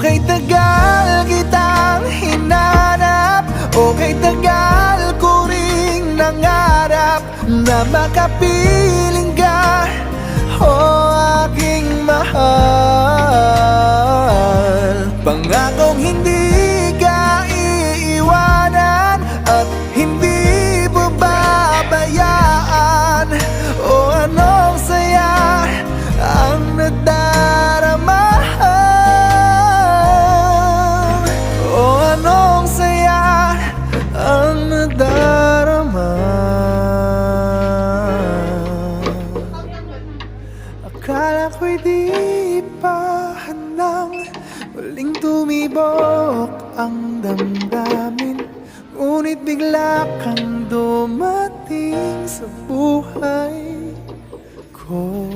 kay tagal kitang hinanap, o kay tagal ko ring nangarap na makapiling ka, o aking mahal. Pangakong hindi ka iiwanan at hindi babayaan. O anong saya ang nadarama, o anong saya ang nadarama. Akala ko'y di pa handang muling tumibok ang damdamin, ngunit bigla kang dumating sa buhay ko.